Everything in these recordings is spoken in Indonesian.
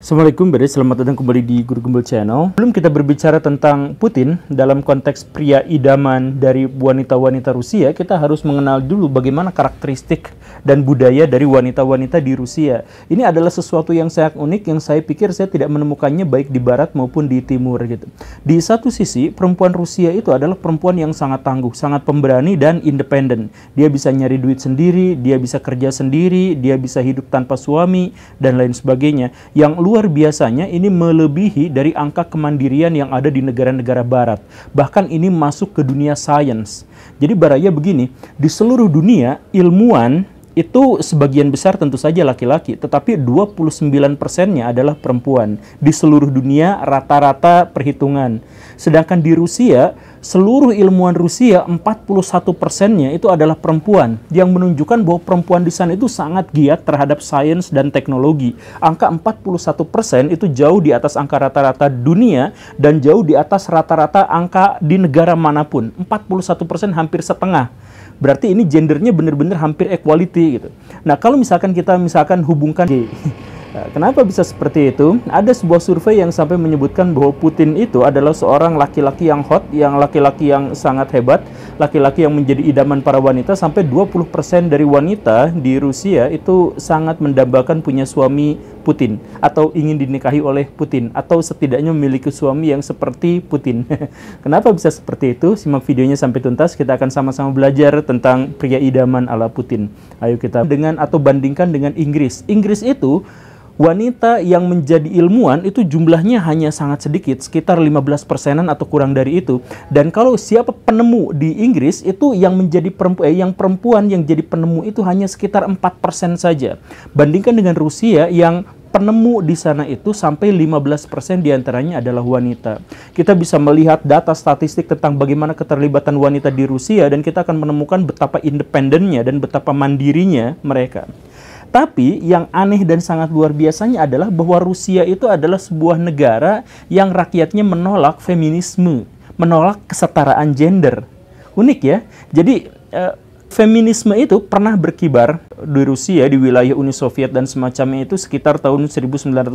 Assalamualaikum, selamat datang kembali di Guru Gembel Channel. Sebelum kita berbicara tentang Putin dalam konteks pria idaman dari wanita-wanita Rusia, kita harus mengenal dulu bagaimana karakteristik dan budaya dari wanita-wanita di Rusia. Ini adalah sesuatu yang sangat unik yang saya pikir saya tidak menemukannya baik di barat maupun di timur gitu. Di satu sisi, perempuan Rusia itu adalah perempuan yang sangat tangguh, sangat pemberani dan independen. Dia bisa nyari duit sendiri, dia bisa kerja sendiri, dia bisa hidup tanpa suami dan lain sebagainya. Yang luar biasanya ini melebihi dari angka kemandirian yang ada di negara-negara barat. Bahkan ini masuk ke dunia sains. Jadi baraya begini, di seluruh dunia ilmuwan itu sebagian besar tentu saja laki-laki, tetapi 29%-nya adalah perempuan. Di seluruh dunia rata-rata perhitungan. Sedangkan di Rusia, seluruh ilmuwan Rusia 41%-nya itu adalah perempuan, yang menunjukkan bahwa perempuan di sana itu sangat giat terhadap sains dan teknologi. Angka 41% itu jauh di atas angka rata-rata dunia dan jauh di atas rata-rata angka di negara manapun. 41% hampir setengah. Berarti ini gendernya benar-benar hampir equality gitu. Nah, kalau misalkan kita hubungkan kenapa bisa seperti itu? Ada sebuah survei yang sampai menyebutkan bahwa Putin itu adalah seorang laki-laki yang hot, yang laki-laki yang sangat hebat, laki-laki yang menjadi idaman para wanita. Sampai 20% dari wanita di Rusia itu sangat mendambakan punya suami Putin, atau ingin dinikahi oleh Putin, atau setidaknya memiliki suami yang seperti Putin. Kenapa bisa seperti itu? Simak videonya sampai tuntas, kita akan sama-sama belajar tentang pria idaman ala Putin. Ayo kita bandingkan dengan Inggris. Inggris itu wanita yang menjadi ilmuwan itu jumlahnya hanya sangat sedikit, sekitar 15%-an atau kurang dari itu. Dan kalau siapa penemu di Inggris itu yang menjadi perempuan yang jadi penemu itu hanya sekitar 4% saja. Bandingkan dengan Rusia yang penemu di sana itu sampai 15% diantaranya adalah wanita. Kita bisa melihat data statistik tentang bagaimana keterlibatan wanita di Rusia dan kita akan menemukan betapa independennya dan betapa mandirinya mereka. Tapi yang aneh dan sangat luar biasanya adalah bahwa Rusia itu adalah sebuah negara yang rakyatnya menolak feminisme, menolak kesetaraan gender. Unik ya. Jadi feminisme itu pernah berkibar di Rusia, di wilayah Uni Soviet dan semacamnya itu sekitar tahun 1980,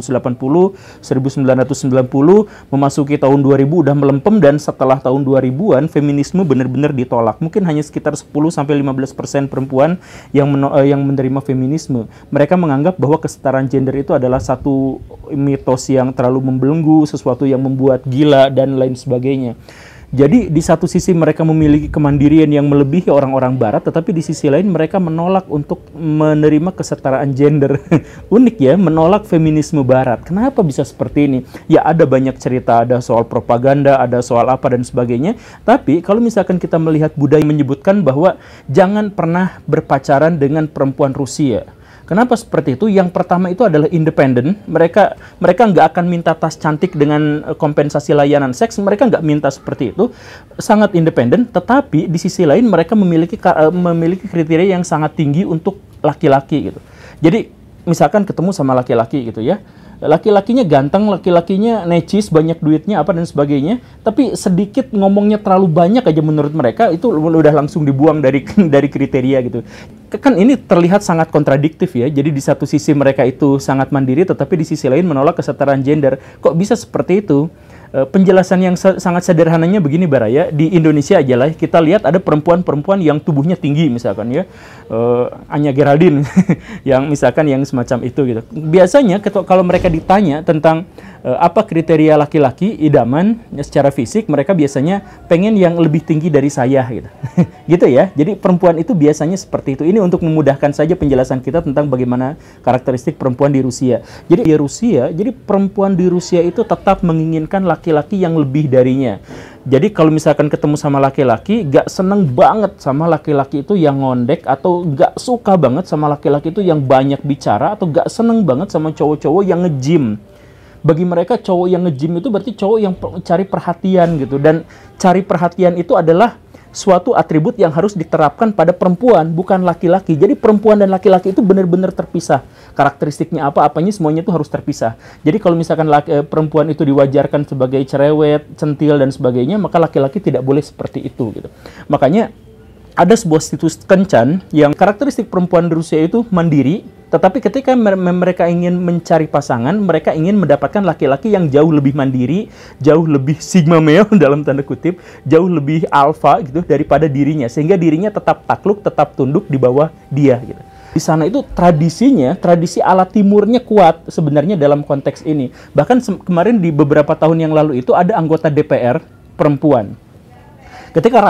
1990, memasuki tahun 2000 udah melempem, dan setelah tahun 2000-an feminisme benar-benar ditolak. Mungkin hanya sekitar 10-15% perempuan yang menerima feminisme. Mereka menganggap bahwa kesetaraan gender itu adalah satu mitos yang terlalu membelenggu, sesuatu yang membuat gila dan lain sebagainya. Jadi di satu sisi mereka memiliki kemandirian yang melebihi orang-orang barat, tetapi di sisi lain mereka menolak untuk menerima kesetaraan gender. Unik ya, menolak feminisme barat. Kenapa bisa seperti ini? Ya ada banyak cerita, ada soal propaganda, ada soal apa dan sebagainya. Tapi kalau misalkan kita melihat budaya menyebutkan bahwa jangan pernah berpacaran dengan perempuan Rusia. Kenapa seperti itu? Yang pertama itu adalah independen. Mereka nggak akan minta tas cantik dengan kompensasi layanan seks. Mereka nggak minta seperti itu. Sangat independen. Tetapi di sisi lain mereka memiliki kriteria yang sangat tinggi untuk laki-laki gitu. Jadi misalkan ketemu sama laki-laki gitu ya. Laki-lakinya ganteng, laki-lakinya necis, banyak duitnya apa dan sebagainya, tapi sedikit ngomongnya terlalu banyak aja menurut mereka, itu udah langsung dibuang dari kriteria gitu. Kan ini terlihat sangat kontradiktif ya. Jadi di satu sisi mereka itu sangat mandiri, tetapi di sisi lain menolak kesetaraan gender. Kok bisa seperti itu? Penjelasan yang sangat sederhananya begini Baraya, di Indonesia aja lah kita lihat ada perempuan-perempuan yang tubuhnya tinggi misalkan ya, Anya Geraldine yang misalkan yang semacam itu gitu. Biasanya kalau mereka ditanya tentang apa kriteria laki-laki idaman secara fisik, mereka biasanya pengen yang lebih tinggi dari saya gitu. Gitu ya. Jadi perempuan itu biasanya seperti itu. Ini untuk memudahkan saja penjelasan kita tentang bagaimana karakteristik perempuan di Rusia. Jadi perempuan di Rusia itu tetap menginginkan laki-laki yang lebih darinya. Jadi kalau misalkan ketemu sama laki-laki, gak seneng banget sama laki-laki itu yang ngondek, atau gak suka banget sama laki-laki itu yang banyak bicara, atau gak seneng banget sama cowok-cowok yang nge-gym. Bagi mereka cowok yang nge-gym itu berarti cowok yang cari perhatian gitu. Dan cari perhatian itu adalah suatu atribut yang harus diterapkan pada perempuan, bukan laki-laki. Jadi perempuan dan laki-laki itu benar-benar terpisah. Karakteristiknya apa-apanya semuanya itu harus terpisah. Jadi kalau misalkan perempuan itu diwajarkan sebagai cerewet, centil dan sebagainya, maka laki-laki tidak boleh seperti itu gitu. Makanya ada sebuah situs kencan yang karakteristik perempuan di Rusia itu mandiri, Tetapi ketika mereka ingin mencari pasangan, mereka ingin mendapatkan laki-laki yang jauh lebih mandiri, jauh lebih sigma male dalam tanda kutip, jauh lebih alfa gitu daripada dirinya, sehingga dirinya tetap takluk, tetap tunduk di bawah dia gitu. Di sana itu tradisinya, tradisi ala timurnya kuat sebenarnya dalam konteks ini. Bahkan kemarin di beberapa tahun yang lalu itu ada anggota DPR perempuan. Ketika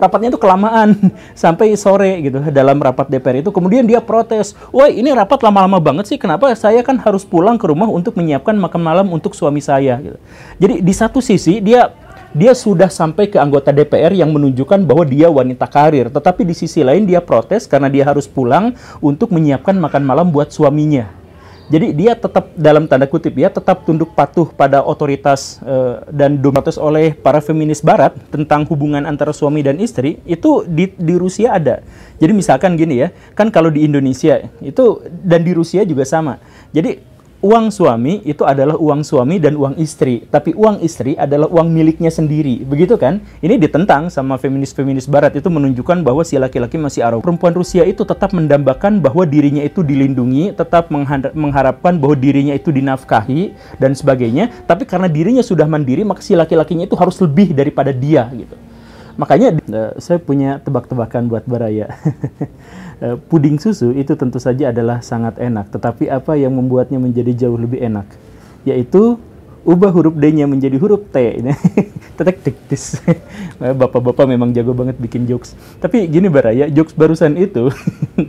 rapatnya itu kelamaan sampai sore gitu dalam rapat DPR itu, kemudian dia protes, "Woi, ini rapat lama-lama banget sih, kenapa saya kan harus pulang ke rumah untuk menyiapkan makan malam untuk suami saya?" gitu. Jadi di satu sisi dia sudah sampai ke anggota DPR yang menunjukkan bahwa dia wanita karir, tetapi di sisi lain dia protes karena dia harus pulang untuk menyiapkan makan malam buat suaminya. Jadi dia tetap, dalam tanda kutip ya, tetap tunduk patuh pada otoritas dan dominatus oleh para feminis barat tentang hubungan antara suami dan istri, itu di Rusia ada. Jadi misalkan gini ya, kan kalau di Indonesia itu dan di Rusia juga sama. Jadi uang suami itu adalah uang suami dan uang istri, tapi uang istri adalah uang miliknya sendiri, begitu kan? Ini ditentang sama feminis-feminis barat, itu menunjukkan bahwa si laki-laki masih arogan. Perempuan Rusia itu tetap mendambakan bahwa dirinya itu dilindungi, tetap mengharapkan bahwa dirinya itu dinafkahi dan sebagainya, tapi karena dirinya sudah mandiri, maka si laki-lakinya itu harus lebih daripada dia gitu. Makanya saya punya tebak-tebakan buat Baraya. Puding susu itu tentu saja adalah sangat enak, tetapi apa yang membuatnya menjadi jauh lebih enak? Yaitu ubah huruf D-nya menjadi huruf T. Tetek tiktis. Bapak-bapak memang jago banget bikin jokes. Tapi gini Baraya, jokes barusan itu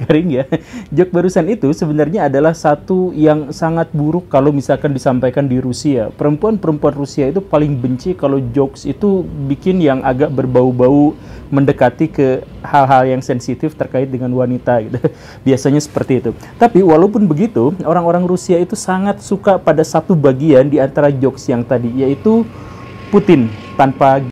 garing ya. Jokes barusan itu sebenarnya adalah satu yang sangat buruk kalau misalkan disampaikan di Rusia. Perempuan-perempuan Rusia itu paling benci kalau jokes itu bikin yang agak berbau-bau mendekati ke hal-hal yang sensitif terkait dengan wanita gitu. Biasanya seperti itu. Tapi walaupun begitu, orang-orang Rusia itu sangat suka pada satu bagian di antara jokes yang tadi, yaitu Putin tanpa